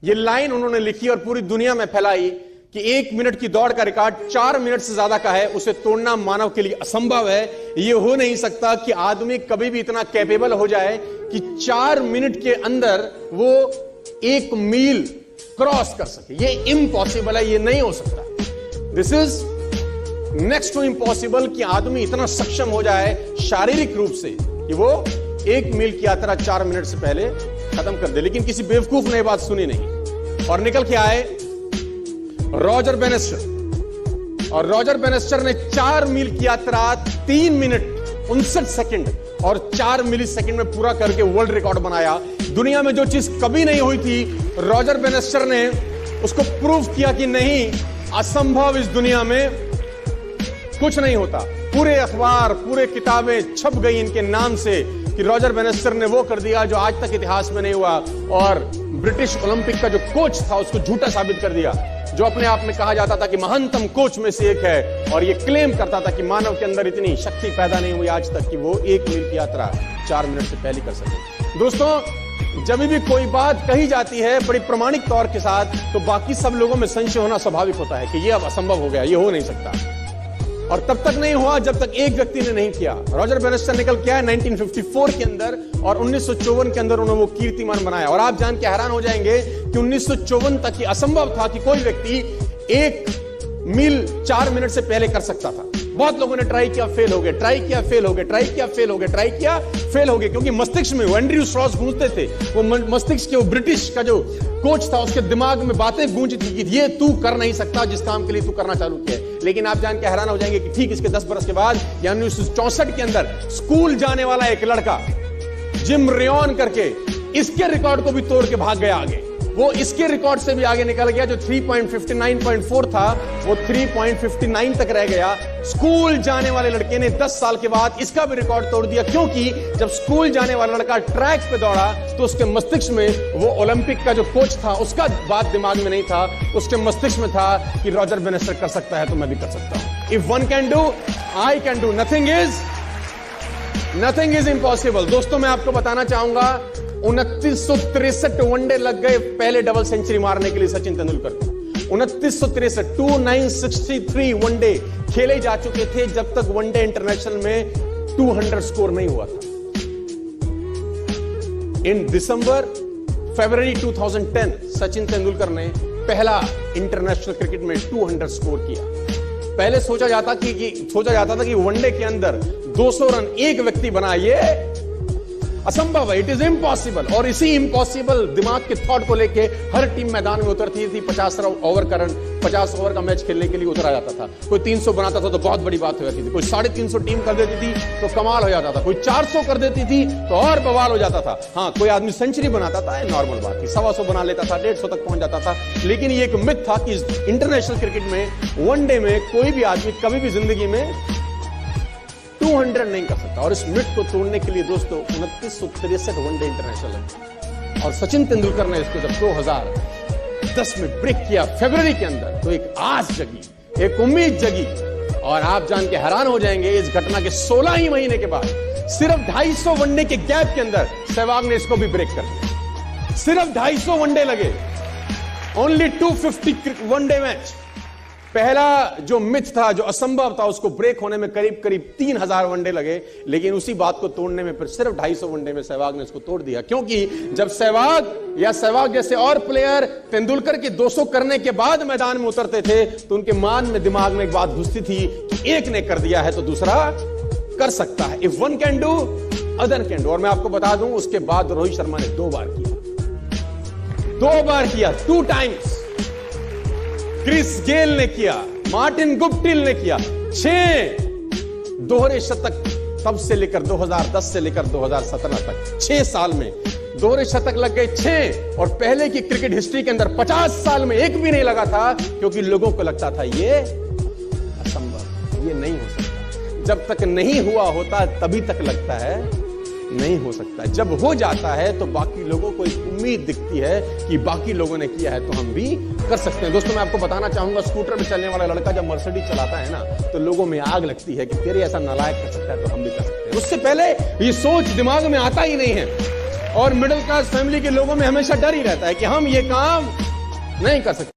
ये लाइन उन्होंने लिखी और पूरी दुनिया में फैलाई कि 1 मिनट की दौड़ का रिकॉर्ड 4 मिनट से ज्यादा का है, उसे तोड़ना मानव के लिए असंभव है। यह हो नहीं सकता कि आदमी कभी भी इतना कैपेबल हो जाए कि 4 मिनट के अंदर वो 1 मील क्रॉस कर सके। ये इम्पॉसिबल है, ये नहीं हो सकता। This is next to impossible कि आदमी इतना सक्षम हो जाए शारीरिक रूप से कि वो 1 मील की यात्रा 4 मिनट से पहले खत्म कर दे। लेकिन किसी बेवकूफ ने बात सुनी नहीं और निकल के आए रॉजर बेनेस्टर। और रॉजर बेनेस्टर ने 4 मील की यात्रा 3 मिनट 59 सेकंड और 4 मिली सेकंड में पूरा करके वर्ल्ड रिकॉर्ड बनाया। दुनिया में जो चीज कभी नहीं हुई थी, रॉजर बेनेस्टर ने उसको प्रूव किया कि नहीं, असंभव इस दुनिया में कुछ नहीं होता। पूरे अखबार, पूरे किताबें छप गई इनके नाम से कि रॉजर बेनेस्टर ने वो कर दिया जो आज तक इतिहास में नहीं हुआ। और ब्रिटिश ओलंपिक का जो कोच था उसको झूठा साबित कर दिया, जो अपने आप में कहा जाता था कि महानतम कोच में से एक है, और ये क्लेम करता था कि मानव के अंदर इतनी शक्ति पैदा नहीं हुई आज तक कि वो 1 मील की यात्रा 4 मिनट से पहले कर सके। दोस्तों, जब भी कोई बात कही जाती है बड़ी प्रमाणिक तौर के साथ, तो बाकी सब लोगों में संशय होना स्वाभाविक होता है कि ये अब असंभव हो गया, ये हो नहीं सकता। और तब तक नहीं हुआ जब तक एक व्यक्ति ने नहीं किया। रॉजर बेनेस्टर निकल के आया 1954 के अंदर और 1954 के अंदर उन्होंने वो कीर्तिमान बनाया। और आप जान के हैरान हो जाएंगे कि 1954 तक ये असंभव था कि कोई व्यक्ति 1 मील 4 मिनट से पहले कर सकता था। बहुत लोगों ने ट्राई किया, फेल हो गए, ट्राई किया, फेल हो गए, ट्राई किया, फेल हो गए, ट्राई किया, फेल हो गए, क्योंकि मस्तिष्क में एंड्रयू स्ट्रॉस गूंजते थे। वो मस्तिष्क के वो ब्रिटिश का जो कोच था उसके दिमाग में बातें गूंजती थी कि ये तू कर नहीं सकता जिस काम के लिए तू करना चालू किया। लेकिन आप जान के हैरान हो जाएंगे कि ठीक इसके 10 बरस के बाद, यानी 1964 के अंदर, स्कूल जाने वाला एक लड़का जिम रेयन करके इसके रिकॉर्ड को भी तोड़ के भाग गया आगे। वो इसके रिकॉर्ड से भी आगे निकल गया, जो 3.59.4 था वो 3.59 तक रह गया। स्कूल जाने वाले लड़के ने 10 साल के बाद इसका भी रिकॉर्ड तोड़ दिया, क्योंकि जब स्कूल जाने वाला लड़का ट्रैक पे दौड़ा तो उसके मस्तिष्क में वो ओलंपिक का जो कोच था उसका बात दिमाग में नहीं था, उसके मस्तिष्क में था कि रॉजर बेनेस्टर कर सकता है तो मैं भी कर सकता हूं। If one can do, I can do. Nothing is impossible. दोस्तों, मैं आपको बताना चाहूंगा 2963 वनडे लग गए पहले डबल सेंचुरी मारने के लिए सचिन तेंदुलकर को। 2963 वनडे खेले जा चुके थे जब तक वनडे इंटरनेशनल में 200 स्कोर नहीं हुआ था। इन फरवरी 2010 सचिन तेंदुलकर ने पहला इंटरनेशनल क्रिकेट में 200 स्कोर किया। पहले सोचा जाता था कि वनडे के अंदर 200 रन एक व्यक्ति बनाए, असंभव है, इट इज इम्पॉसिबल। और इसी इम्पॉसिबल दिमाग के थॉट को लेके हर टीम मैदान में उतरती थी। 50 ओवर का मैच खेलने के लिए उतरा जाता था। कोई 300 बनाता था तो बहुत बड़ी बात हो जाती थी, कोई 350 टीम कर देती थी तो कमाल हो जाता था, कोई 400 कर देती थी तो और बवाल हो जाता था। हाँ, कोई आदमी सेंचुरी बनाता था, नॉर्मल बात थी, 125 बना लेता था, 150 तक पहुंच जाता था। लेकिन ये एक मिथ था कि इंटरनेशनल क्रिकेट में वनडे में कोई भी आदमी कभी भी जिंदगी में 200 नहीं कर सकता। और इस मिथ को तोड़ने के लिए दोस्तों 2963 वनडे इंटरनेशनल है। और सचिन तेंदुलकर ने इसको जब 2010 में ब्रेक किया फरवरी के अंदर, तो एक आस जगी, एक उम्मीद जगी। और आप जान के हैरान हो जाएंगे, इस घटना के 16 ही महीने के बाद, सिर्फ 250 वनडे के गैप के अंदर सहवाग ने इसको भी ब्रेक कर दिया। सिर्फ 250 वनडे लगे, ओनली 250 वनडे मैच। पहला जो मिथ था, जो असंभव था, उसको ब्रेक होने में करीब 3000 वनडे लगे। लेकिन उसी बात को तोड़ने में फिर सिर्फ 250 वनडे में सहवाग ने इसको तोड़ दिया। क्योंकि जब सहवाग जैसे और प्लेयर तेंदुलकर के 200 करने के बाद मैदान में उतरते थे तो उनके दिमाग में एक बात घुसती थी कि एक ने कर दिया है तो दूसरा कर सकता है। If one can do, other can do. और मैं आपको बता दूं, उसके बाद रोहित शर्मा ने 2 बार किया, 2 टाइम्स। क्रिस गेल ने किया, मार्टिन गुप्टिल ने किया। 6 दोहरे शतक तब से लेकर 2010 से लेकर 2017 तक 6 साल में दोहरे शतक लग गए 6। और पहले की क्रिकेट हिस्ट्री के अंदर 50 साल में एक भी नहीं लगा था, क्योंकि लोगों को लगता था ये असंभव, ये नहीं हो सकता। जब तक नहीं हुआ होता तभी तक लगता है नहीं हो सकता। जब हो जाता है तो बाकी लोगों को एक उम्मीद दिखती है कि बाकी लोगों ने किया है तो हम भी कर सकते हैं। दोस्तों, मैं आपको बताना चाहूंगा, स्कूटर पे चलने वाला लड़का जब मर्सिडीज चलाता है ना, तो लोगों में आग लगती है कि तेरे ऐसा नालायक कर सकता है तो हम भी कर सकते हैं। उससे पहले ये सोच दिमाग में आता ही नहीं है। और मिडिल क्लास फैमिली के लोगों में हमेशा डर ही रहता है कि हम ये काम नहीं कर सकते।